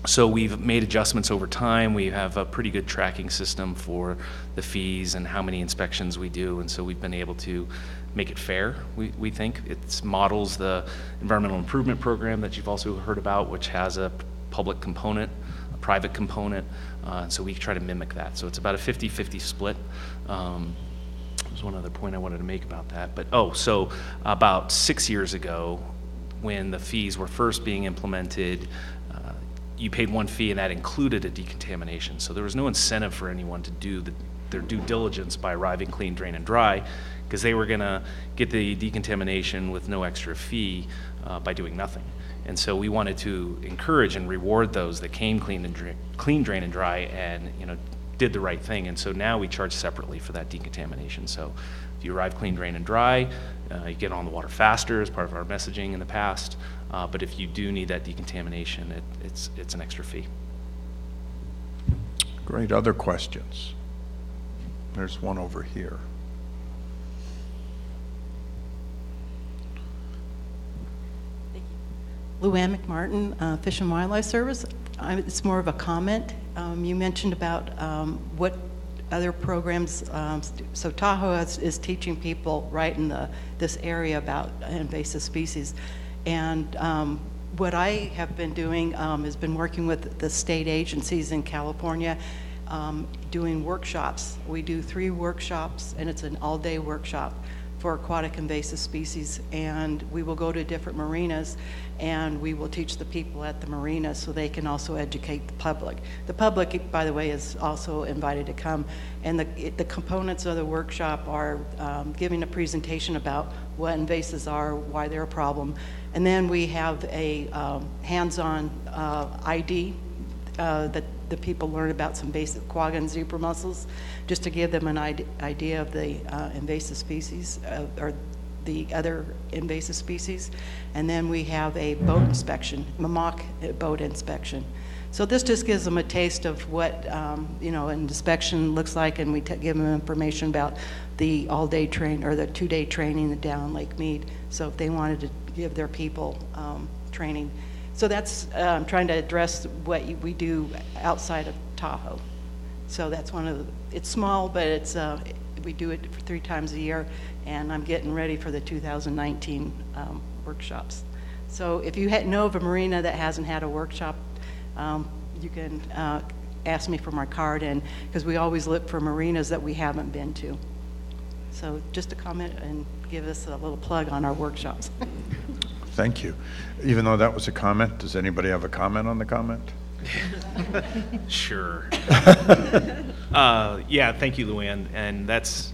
So we've made adjustments over time. We have a pretty good tracking system for the fees and how many inspections we do, and so we've been able to make it fair, we think. It models the environmental improvement program that you've also heard about, which has a public component, a private component, so we try to mimic that. So it's about a 50-50 split. There's one other point I wanted to make about that. But so about 6 years ago, when the fees were first being implemented, you paid one fee, and that included a decontamination. So there was no incentive for anyone to do their due diligence by arriving clean, drain, and dry, because they were going to get the decontamination with no extra fee by doing nothing. And so we wanted to encourage and reward those that came clean, drain, and dry, and did the right thing. And so now we charge separately for that decontamination. So if you arrive clean, drain, and dry, you get on the water faster as part of our messaging in the past. But if you do need that decontamination, it's an extra fee. Great. Other questions? There's one over here. Luann McMartin, Fish and Wildlife Service. It's more of a comment. You mentioned about what other programs. So Tahoe is teaching people right in this area about invasive species. And what I have been doing has been working with the state agencies in California, doing workshops. We do 3 workshops, and it's an all-day workshop for aquatic invasive species, and we will go to different marinas, and we will teach the people at the marina so they can also educate the public. The public, by the way, is also invited to come, and the components of the workshop are giving a presentation about what invasives are, why they're a problem, and then we have a hands-on ID that the people learn about some basic quagga and zebra mussels, just to give them an idea of the invasive species, or the other invasive species. And then we have a boat inspection, a mock boat inspection. So this just gives them a taste of what an inspection looks like, and we give them information about the all-day train or the 2-day training down Lake Mead. So if they wanted to give their people training. So that's trying to address what we do outside of Tahoe. So that's one of the, it's small, but it's we do it 3 times a year, and I'm getting ready for the 2019 workshops. So if you know of a marina that hasn't had a workshop, you can ask me for my card, and because we always look for marinas that we haven't been to. So just a comment and give us a little plug on our workshops. Thank you. Even though that was a comment, does anybody have a comment on the comment? Sure. Yeah, thank you, Luann. And that's,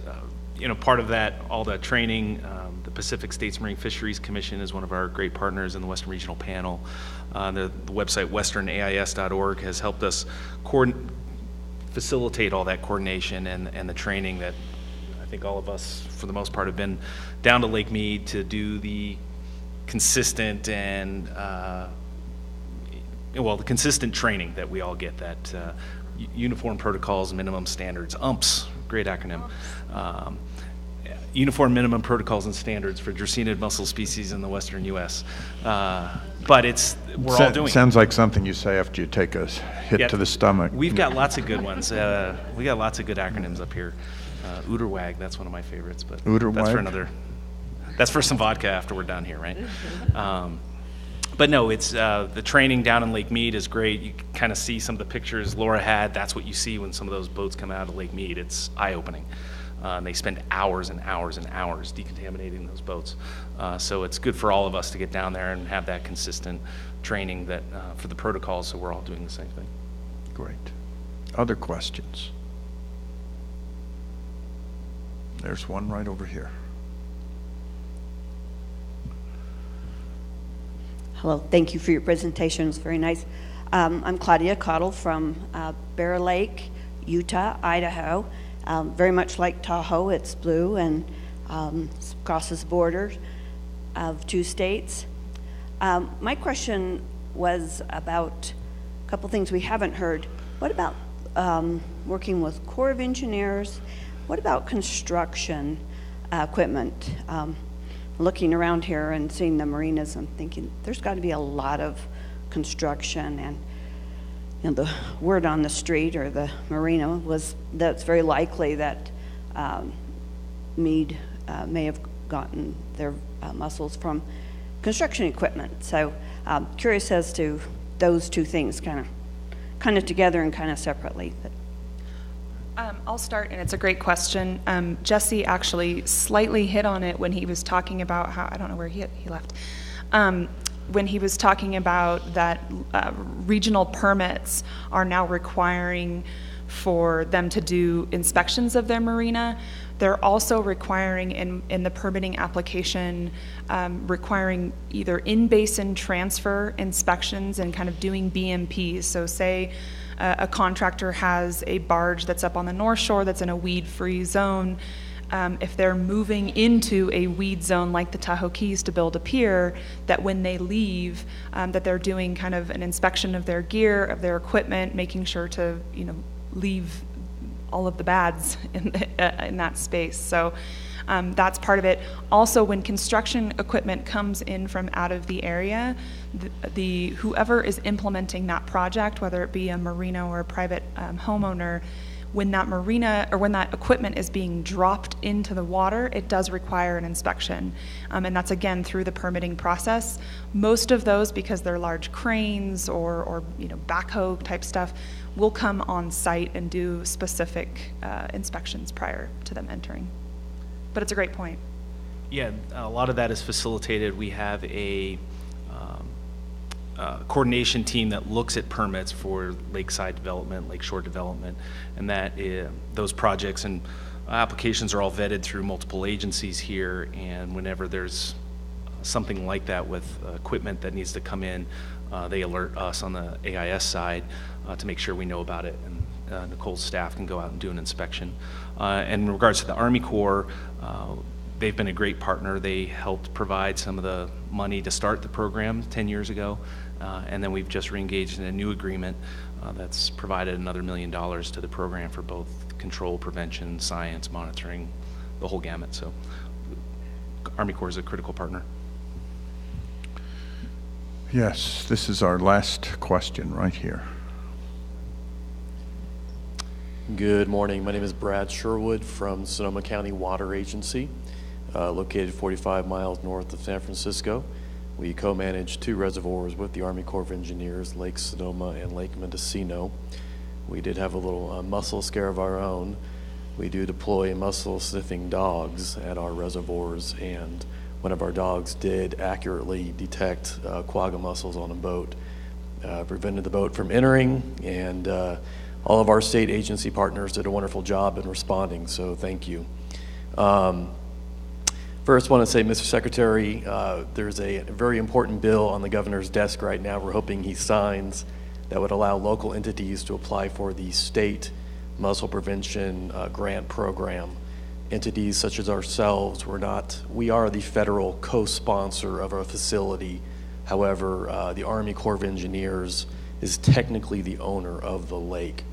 part of that, all that training. The Pacific States Marine Fisheries Commission is one of our great partners in the Western Regional Panel. The website westernais.org has helped us facilitate all that coordination and the training that I think all of us, for the most part, have been down to Lake Mead to do the consistent and the consistent training that we all get, that uniform protocols, minimum standards, UMPS, great acronym. Uniform minimum protocols and standards for dracaenid mussel species in the western U.S. But we're all doing it. Sounds like something you say after you take a hit to the stomach. We've got lots of good ones. We got lots of good acronyms up here. UDERWAG, that's one of my favorites, but UDERWAG? That's for some vodka after we're done here, right? But no, it's the training down in Lake Mead is great. You can kind of see some of the pictures Laura had. That's what you see when some of those boats come out of Lake Mead. It's eye-opening. They spend hours and hours and hours decontaminating those boats. So it's good for all of us to get down there and have that consistent training that for the protocols, so we're all doing the same thing. Great. Other questions? There's one right over here. Hello, thank you for your presentation. It's very nice. I'm Claudia Cottle from Bear Lake, Utah, Idaho. Very much like Tahoe, it's blue and crosses borders of 2 states. My question was about a couple things we haven't heard. What about working with Corps of Engineers? What about construction equipment? Looking around here and seeing the marinas, I'm thinking there's got to be a lot of construction, and the word on the street or the marina was that it's very likely that Mead may have gotten their mussels from construction equipment. So curious as to those 2 things, kind of together and kind of separately. I'll start, and it's a great question. Jesse actually slightly hit on it when he was talking about how, I don't know where he left, when he was talking about that regional permits are now requiring for them to do inspections of their marina. They're also requiring in the permitting application, requiring either in-basin transfer inspections and kind of doing BMPs. So say a contractor has a barge that's up on the North Shore that's in a weed-free zone. If they're moving into a weed zone like the Tahoe Keys to build a pier, that when they leave, that they're doing kind of an inspection of their gear, of their equipment, making sure to leave all of the bads in that space. So that's part of it. Also, when construction equipment comes in from out of the area, the whoever is implementing that project, whether it be a marina or a private homeowner, when that marina or when that equipment is being dropped into the water, it does require an inspection. And that's again through the permitting process. Most of those, because they're large cranes or backhoe type stuff, will come on site and do specific inspections prior to them entering. But it's a great point. Yeah, a lot of that is facilitated. We have a coordination team that looks at permits for lakeside development, lakeshore development, and that those projects and applications are all vetted through multiple agencies here. And whenever there's something like that with equipment that needs to come in, they alert us on the AIS side to make sure we know about it, and Nicole's staff can go out and do an inspection. And in regards to the Army Corps, they've been a great partner. They helped provide some of the money to start the program 10 years ago, and then we've just reengaged in a new agreement that's provided another $1 million to the program for both control, prevention, science, monitoring, the whole gamut. So Army Corps is a critical partner. Yes, this is our last question right here. Good morning. My name is Brad Sherwood from Sonoma County Water Agency, located 45 miles north of San Francisco. We co-manage 2 reservoirs with the Army Corps of Engineers, Lake Sonoma and Lake Mendocino. We did have a little mussel scare of our own. We do deploy mussel sniffing dogs at our reservoirs, and one of our dogs did accurately detect quagga mussels on a boat, prevented the boat from entering, and all of our state agency partners did a wonderful job in responding, so thank you. First, I want to say, Mr. Secretary, there's a very important bill on the governor's desk right now we're hoping he signs that would allow local entities to apply for the state mussel prevention grant program. Entities such as ourselves, we are the federal co-sponsor of our facility. However, the Army Corps of Engineers is technically the owner of the lake.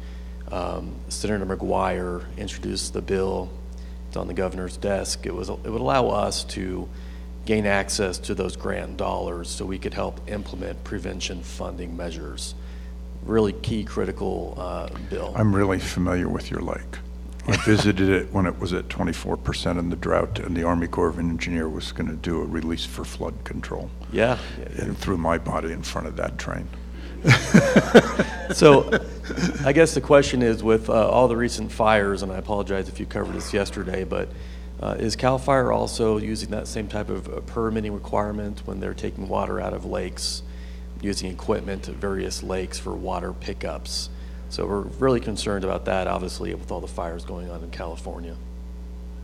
Senator McGuire introduced the bill. It's on the governor's desk. It would allow us to gain access to those grant dollars so we could help implement prevention funding measures. Really key, critical bill. I'm really familiar with your lake. I visited it when it was at 24% in the drought, and the Army Corps of Engineers was going to do a release for flood control. Yeah. And threw my body in front of that train. So I guess the question is, with all the recent fires, and I apologize if you covered this yesterday, but is CAL FIRE also using that same type of permitting requirement when they're taking water out of lakes, using equipment at various lakes for water pickups? So we're really concerned about that, obviously, with all the fires going on in California.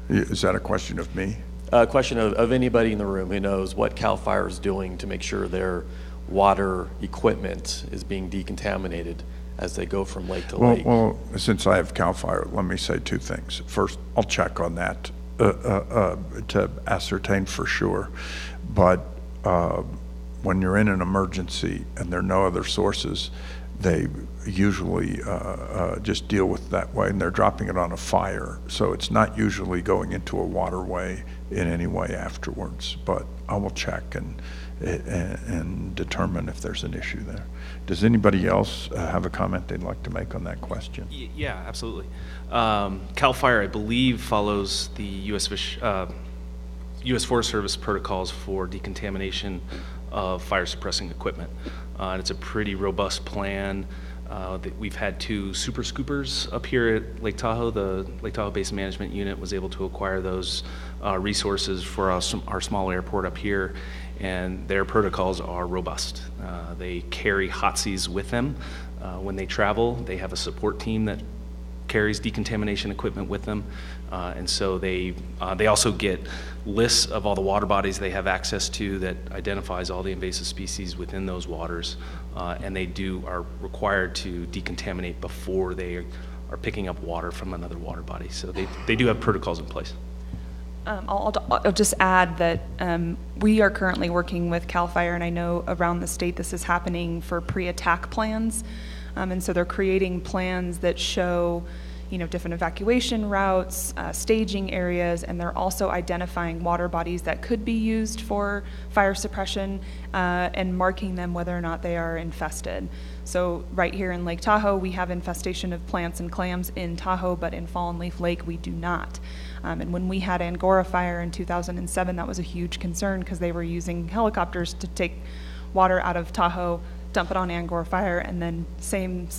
Is that a question of me? A question of anybody in the room who knows what CAL FIRE is doing to make sure their water equipment is being decontaminated as they go from lake to lake. Well, since I have CAL FIRE, let me say 2 things. First, I'll check on that to ascertain for sure. But when you're in an emergency and there are no other sources, they usually just deal with that way, and they're dropping it on a fire. So it's not usually going into a waterway in any way afterwards. But I will check and determine if there's an issue there. Does anybody else have a comment they'd like to make on that question? Yeah, absolutely. CAL FIRE, I believe, follows the U.S. Forest Service protocols for decontamination of fire suppressing equipment. And it's a pretty robust plan. We've had 2 super scoopers up here at Lake Tahoe. The Lake Tahoe Basin Management Unit was able to acquire those resources for our small airport up here, and their protocols are robust. They carry hot seas with them. When they travel, they have a support team that carries decontamination equipment with them, and so they also get lists of all the water bodies they have access to that identifies all the invasive species within those waters, and they are required to decontaminate before they are picking up water from another water body. So they do have protocols in place. I'll just add that we are currently working with CAL FIRE, and I know around the state this is happening for pre-attack plans. And so they're creating plans that show, different evacuation routes, staging areas, and they're also identifying water bodies that could be used for fire suppression and marking them whether or not they are infested. So right here in Lake Tahoe, we have infestation of plants and clams in Tahoe, but in Fallen Leaf Lake, we do not. And when we had Angora fire in 2007, that was a huge concern because they were using helicopters to take water out of Tahoe, dump it on Angora fire, and then same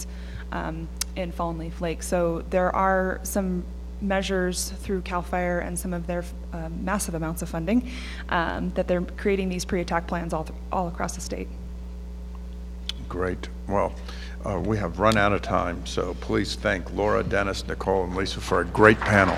in Fallen Leaf Lake. So there are some measures through CAL FIRE and some of their massive amounts of funding that they're creating these pre-attack plans all across the state. Great. Well, we have run out of time, so please thank Laura, Dennis, Nicole, and Lisa for a great panel.